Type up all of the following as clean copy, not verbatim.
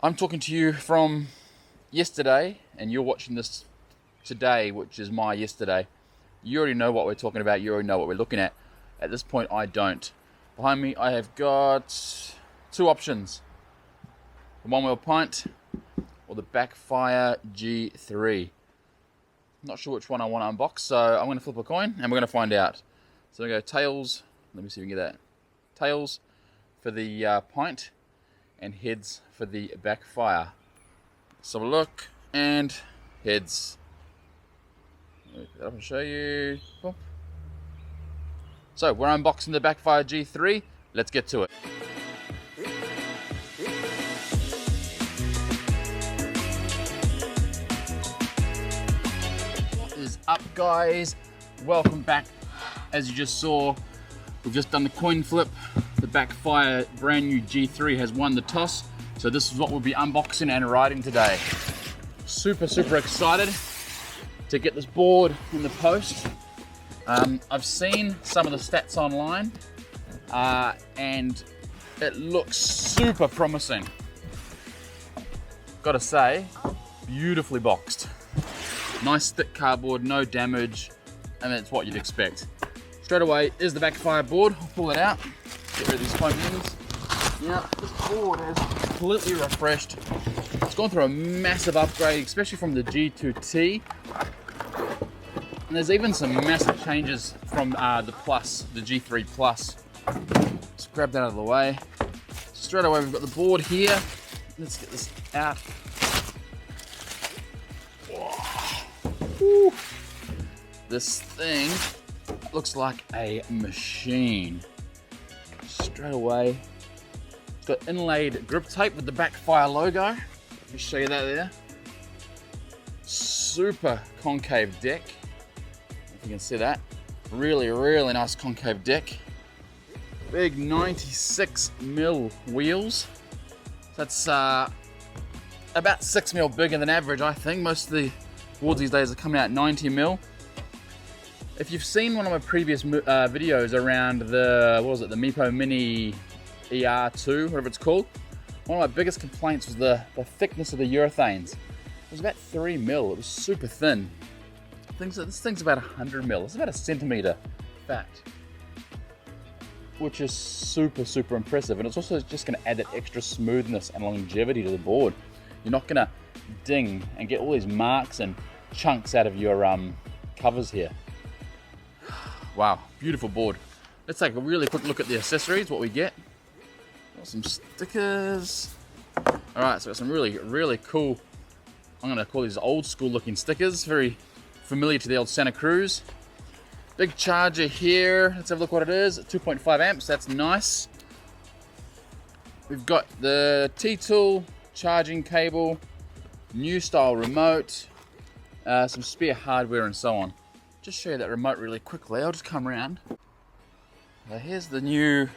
I'm talking to you from yesterday, and you're watching this today, which is my yesterday. You already know what we're talking about, you already know what we're looking at. At this point, I don't. Behind me, I have got two options. The one-wheel pint, or the Backfire G3. Not sure which one I want to unbox, so I'm going to flip a coin, and we're going to find out. So I'm going to go tails, let me see if we can get that. Tails for the pint, and heads for the Backfire. Let's have a look, and heads. Let me pick it up and show you. Boom. So we're unboxing the Backfire G3. Let's get to it. What is up, guys? Welcome back. As you just saw, we've just done the coin flip. The Backfire brand new G3 has won the toss. So this is what we'll be unboxing and riding today. Super excited to get this board in the post. I've seen some of the stats online and it looks super promising. Gotta say, beautifully boxed. Nice thick cardboard, no damage, and it's what you'd expect. Straight away is the Backfire board. I'll pull it out, get rid of these foam ends. Now, this board is completely refreshed. It's gone through a massive upgrade, especially from the G2T. And there's even some massive changes from the G3 Plus. Let's grab that out of the way. Straight away, we've got the board here. Let's get this out. Woo. This thing looks like a machine. Straight away, it's got inlaid grip tape with the Backfire logo. Let me show you that there. Super concave deck. If you can see that. Really nice concave deck. Big 96mm wheels. That's about 6mm bigger than average, I think. Most of the boards these days are coming out 90mm. If you've seen one of my previous videos around the, what was it, the Meepo Mini ER2, whatever it's called, one of my biggest complaints was the thickness of the urethanes. It was about 3mm, it was super thin. This thing's about 100mm, it's about a centimeter fat, which is super impressive. And it's also just gonna add that extra smoothness and longevity to the board. You're not gonna ding and get all these marks and chunks out of your covers here. Wow, beautiful board. Let's take a really quick look at the accessories, what we get. Got some stickers. All right, so got some really cool, I'm gonna call these old school looking stickers, very familiar to the old Santa Cruz. Big charger here, let's have a look what it is, 2.5 amps, that's nice. We've got the T-tool, charging cable, new style remote, some spare hardware and so on. Just show you that remote really quickly. I'll just come around. Now here's the new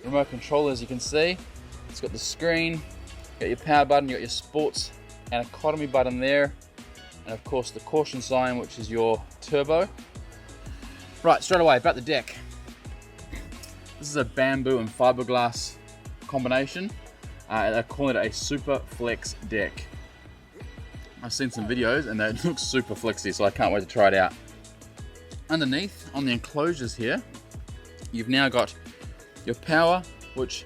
remote controller, as you can see. It's got the screen, you got your power button, you got your sports and economy button there, and of course the caution sign, which is your turbo. Right, straight away about the deck. This is a bamboo and fiberglass combination. They're calling it a super flex deck. I've seen some videos and it looks super flexy, so I can't wait to try it out. Underneath, on the enclosures here, you've now got your power, which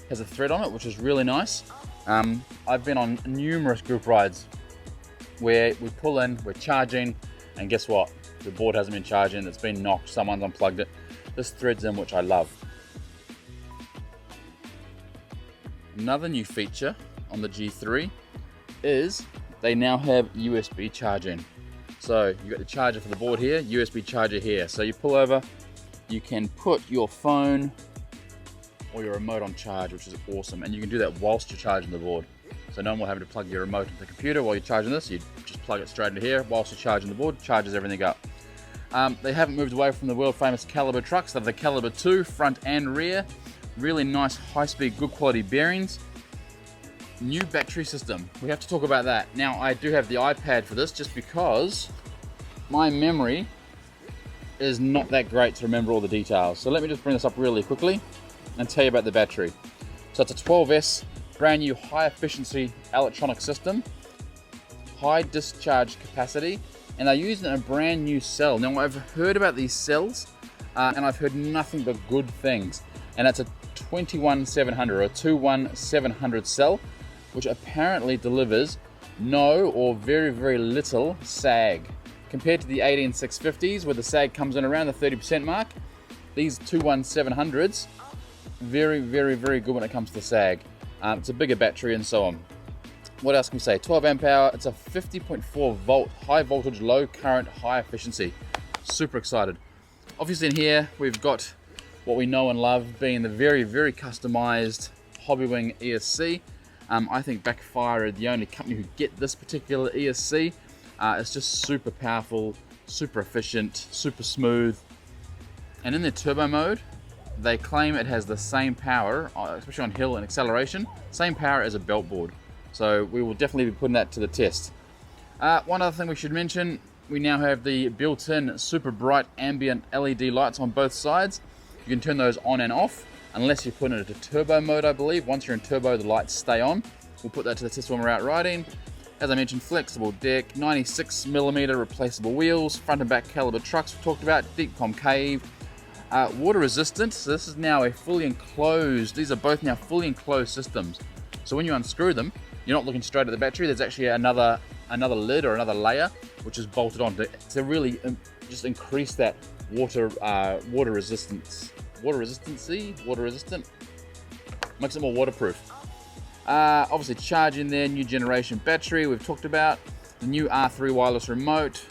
has a thread on it, which is really nice. I've been on numerous group rides where we pull in, we're charging, and guess what? The board hasn't been charging, it's been knocked, someone's unplugged it. This threads in, which I love. Another new feature on the G3 is they now have USB charging. So you've got the charger for the board here, USB charger here. So you pull over, you can put your phone or your remote on charge, which is awesome. And you can do that whilst you're charging the board. So no more having to plug your remote into the computer while you're charging this. You just plug it straight into here whilst you're charging the board, charges everything up. They haven't moved away from the world famous Caliber trucks. They have the Caliber 2, front and rear. Really nice, high-speed, good quality bearings. New battery system, we have to talk about that. Now I do have the iPad for this just because my memory is not that great to remember all the details. So let me just bring this up really quickly and tell you about the battery. So it's a 12S brand new high efficiency electronic system, high discharge capacity, and they're using a brand new cell. Now I've heard about these cells and I've heard nothing but good things, and it's a 21700 or a 21700 cell, which apparently delivers no or very, very little sag. Compared to the 18650s where the sag comes in around the 30% mark, these 21700s, very, very, very good when it comes to sag. It's a bigger battery and so on. What else can we say? 12 amp hour, it's a 50.4 volt, high voltage, low current, high efficiency. Super excited. Obviously in here, we've got what we know and love, being the very, very customized Hobbywing ESC. I think Backfire are the only company who get this particular ESC. It's just super powerful, super efficient, super smooth. And in their turbo mode, they claim it has the same power, especially on hill and acceleration, same power as a belt board. So we will definitely be putting that to the test. One other thing we should mention, we now have the built-in super bright ambient LED lights on both sides. You can turn those on and off, unless you put it into turbo mode, I believe. Once you're in turbo, the lights stay on. We'll put that to the test when we're out riding. As I mentioned, flexible deck, 96mm replaceable wheels, front and back caliber trucks we talked about, deep concave, water resistant. So this is now a fully enclosed, these are both now fully enclosed systems. So when you unscrew them, you're not looking straight at the battery. There's actually another lid or another layer which is bolted on to really just increase that water resistant, makes it more waterproof. Obviously charging there, new generation battery we've talked about, the new R3 wireless remote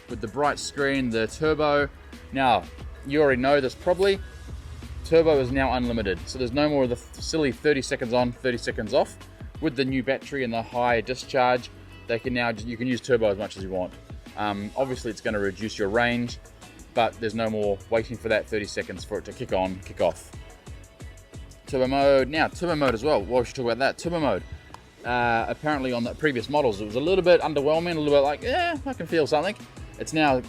with the bright screen, the turbo. Now you already know this probably, turbo is now unlimited, so there's no more of the silly 30 seconds on, 30 seconds off. With the new battery and the high discharge, you can use turbo as much as you want. Obviously it's going to reduce your range, but there's no more waiting for that 30 seconds for it to kick on, kick off. Turbo mode, now turbo mode as well. Well, we should talk about that. Turbo mode, apparently on the previous models, it was a little bit underwhelming, a little bit like, yeah, I can feel something. It's now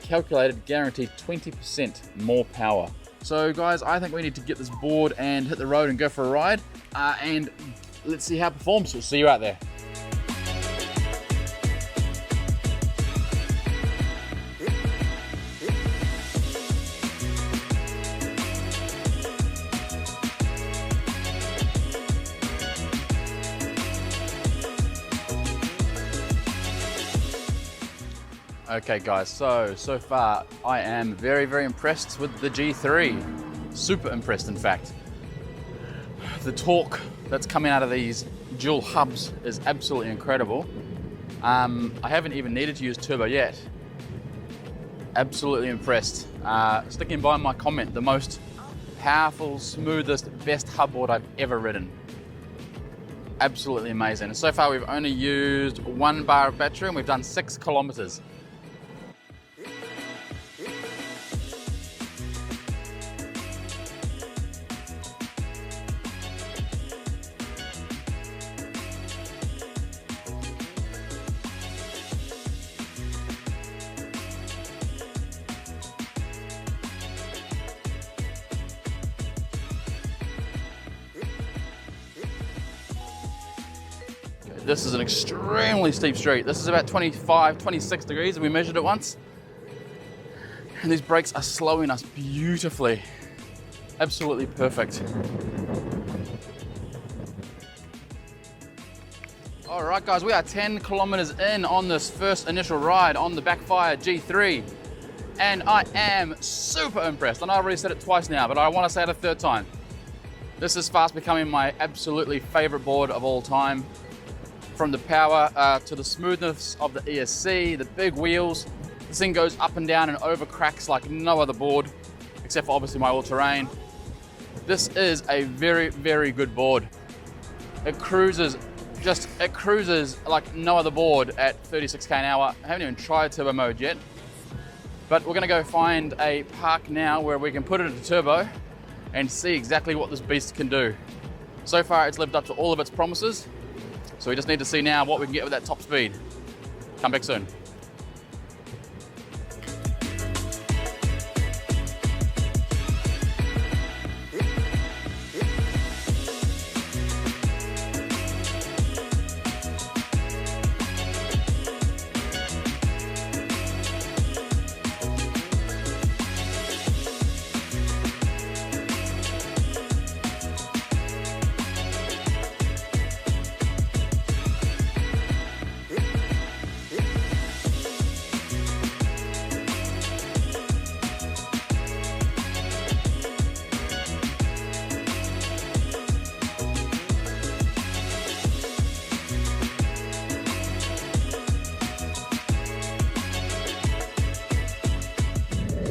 calculated, guaranteed 20% more power. So guys, I think we need to get this board and hit the road and go for a ride, and let's see how it performs. We'll see you out there. Okay guys, so far I am very, very impressed with the G3. Super impressed, in fact. The torque that's coming out of these dual hubs is absolutely incredible. I haven't even needed to use turbo yet. Absolutely impressed. Sticking by my comment, the most powerful, smoothest, best hub board I've ever ridden. Absolutely amazing. And so far we've only used 1 bar of battery and we've done 6 kilometers. This is an extremely steep street. This is about 25, 26 degrees, and we measured it once. And these brakes are slowing us beautifully. Absolutely perfect. All right, guys, we are 10 kilometers in on this first initial ride on the Backfire G3. And I am super impressed. And I've already said it twice now, but I want to say it a third time. This is fast becoming my absolutely favorite board of all time. From the power to the smoothness of the ESC, the big wheels. This thing goes up and down and over cracks like no other board, except for obviously my all-terrain. This is a very, very good board. It cruises like no other board at 36k an hour. I haven't even tried turbo mode yet, but we're gonna go find a park now where we can put it into turbo and see exactly what this beast can do. So far, it's lived up to all of its promises. So we just need to see now what we can get with that top speed. Come back soon.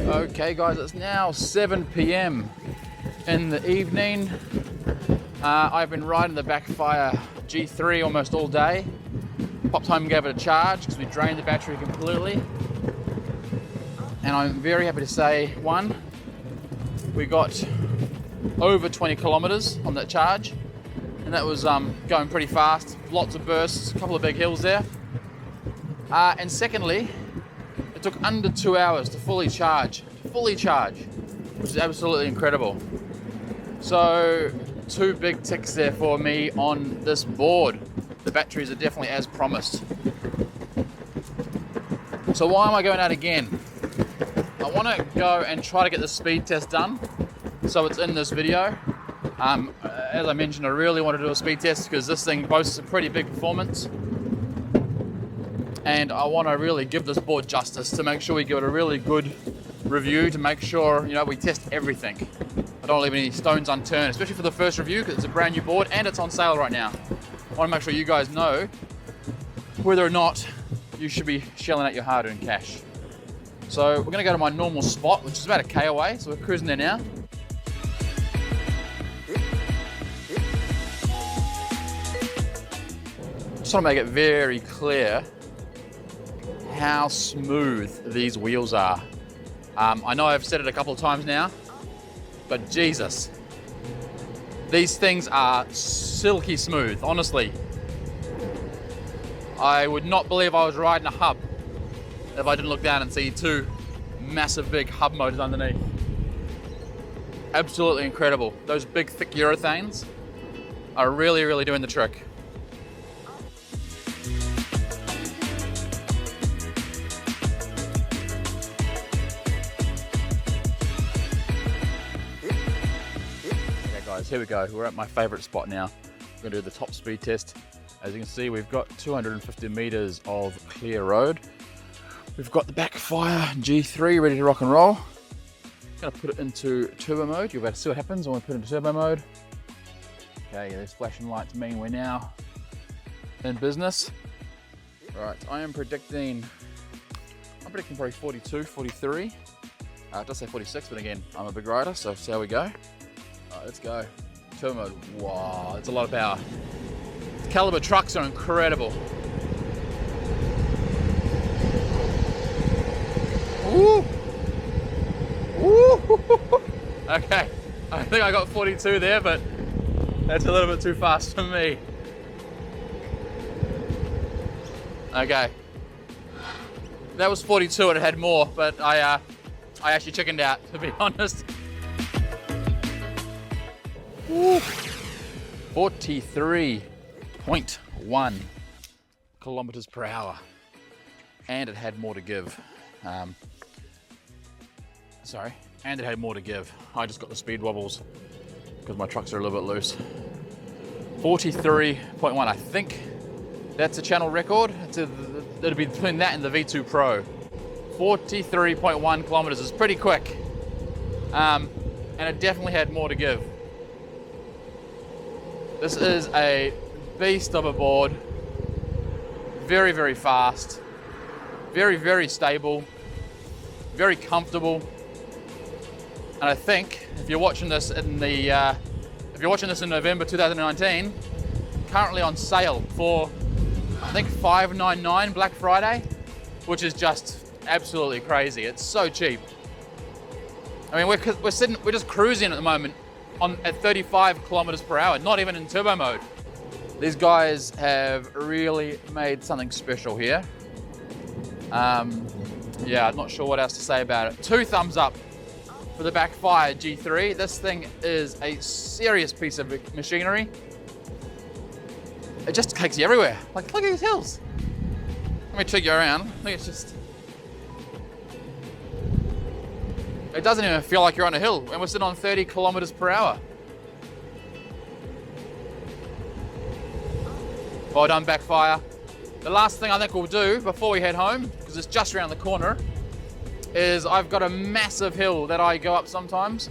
Okay guys, it's now 7 p.m. in the evening. I've been riding the Backfire G3 almost all day. Popped home and gave it a charge because we drained the battery completely. And I'm very happy to say, one, we got over 20 kilometers on that charge. And that was going pretty fast. Lots of bursts, a couple of big hills there. And secondly, it took under 2 hours to fully charge, which is absolutely incredible. So, two big ticks there for me on this board. The batteries are definitely as promised. So why am I going out again? I want to go and try to get the speed test done, so it's in this video. As I mentioned, I really want to do a speed test because this thing boasts a pretty big performance. And I want to really give this board justice to make sure we give it a really good review, to make sure, you know, we test everything. I don't leave any stones unturned, especially for the first review because it's a brand new board and it's on sale right now. I want to make sure you guys know whether or not you should be shelling out your hard-earned cash. So we're going to go to my normal spot, which is about a K away, so we're cruising there now. Just want to make it very clear how smooth these wheels are. I know I've said it a couple of times now, but Jesus, these things are silky smooth, honestly. I would not believe I was riding a hub if I didn't look down and see two massive big hub motors underneath. Absolutely incredible. Those big thick urethanes are really, really doing the trick. Here we go, we're at my favorite spot now. We're gonna do the top speed test. As you can see, we've got 250 meters of clear road. We've got the Backfire G3 ready to rock and roll. Gonna put it into turbo mode. You're about to see what happens when we put it into turbo mode. Okay, those flashing lights mean we're now in business. Right, I'm predicting probably 42, 43. It does say 46, but again, I'm a big rider, so see how we go. Alright, let's go. Turbo mode. Wow, that's a lot of power. The caliber trucks are incredible. Woo! Woo! Okay, I think I got 42 there, but that's a little bit too fast for me. Okay. That was 42 and it had more, but I actually chickened out, to be honest. 43.1 kilometers per hour, and it had more to give. And it had more to give. I just got the speed wobbles because my trucks are a little bit loose. 43.1, I think that's a channel record. It'll be between that and the V2 Pro. 43.1 kilometers is pretty quick, and it definitely had more to give. This is a beast of a board. Very, very fast. Very, very stable. Very comfortable. And I think if you're watching this in November 2019, currently on sale for I think $5.99 Black Friday, which is just absolutely crazy. It's so cheap. I mean, we're just cruising at the moment at 35 kilometers per hour, not even in turbo mode. These guys have really made something special here. Yeah, I'm not sure what else to say about it. 2 thumbs up for the Backfire G3. This thing is a serious piece of machinery. It just takes you everywhere. Like, look at these hills. Let me take you around. I think it's just... It doesn't even feel like you're on a hill, and we're sitting on 30 kilometers per hour. Well done, Backfire. The last thing I think we'll do before we head home, because it's just around the corner, is I've got a massive hill that I go up sometimes.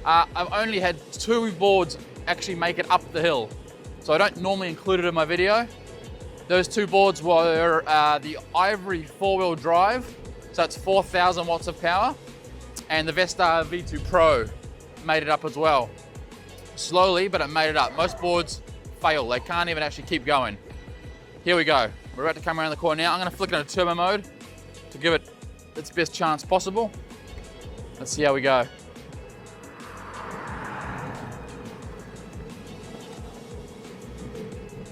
I've only had 2 boards actually make it up the hill, so I don't normally include it in my video. Those 2 boards were the Ivory 4-wheel drive, so it's 4,000 watts of power, And the Vestar V2 Pro made it up as well. Slowly, but it made it up. Most boards fail. They can't even actually keep going. Here we go. We're about to come around the corner now. I'm gonna flick it into turbo mode to give it its best chance possible. Let's see how we go.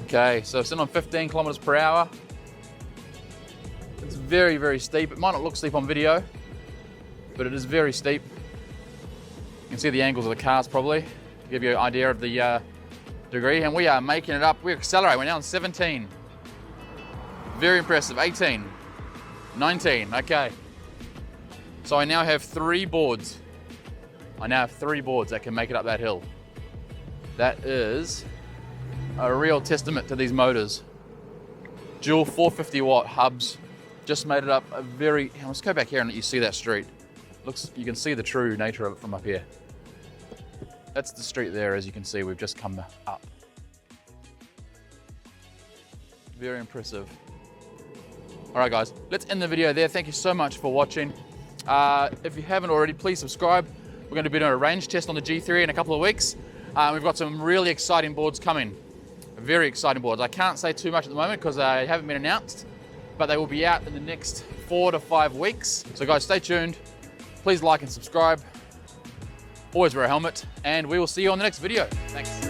Okay, so it's in on 15 kilometers per hour. It's very, very steep. It might not look steep on video, but it is very steep. You can see the angles of the cars probably, to give you an idea of the degree. And we are making it up. We accelerate. We're now on 17. Very impressive. 18. 19. Okay. So I now have 3 boards. I now have 3 boards that can make it up that hill. That is a real testament to these motors. Dual 450 watt hubs. Just made it up a very, let's go back here and let you see that street. Looks, you can see the true nature of it from up here. That's the street there, as you can see, we've just come up. Very impressive. All right, guys, let's end the video there. Thank you so much for watching. If you haven't already, please subscribe. We're going to be doing a range test on the G3 in a couple of weeks. We've got some really exciting boards coming. Very exciting boards. I can't say too much at the moment because they haven't been announced, but they will be out in the next 4 to 5 weeks. So guys, stay tuned. Please like and subscribe. Always wear a helmet, and we will see you on the next video. Thanks.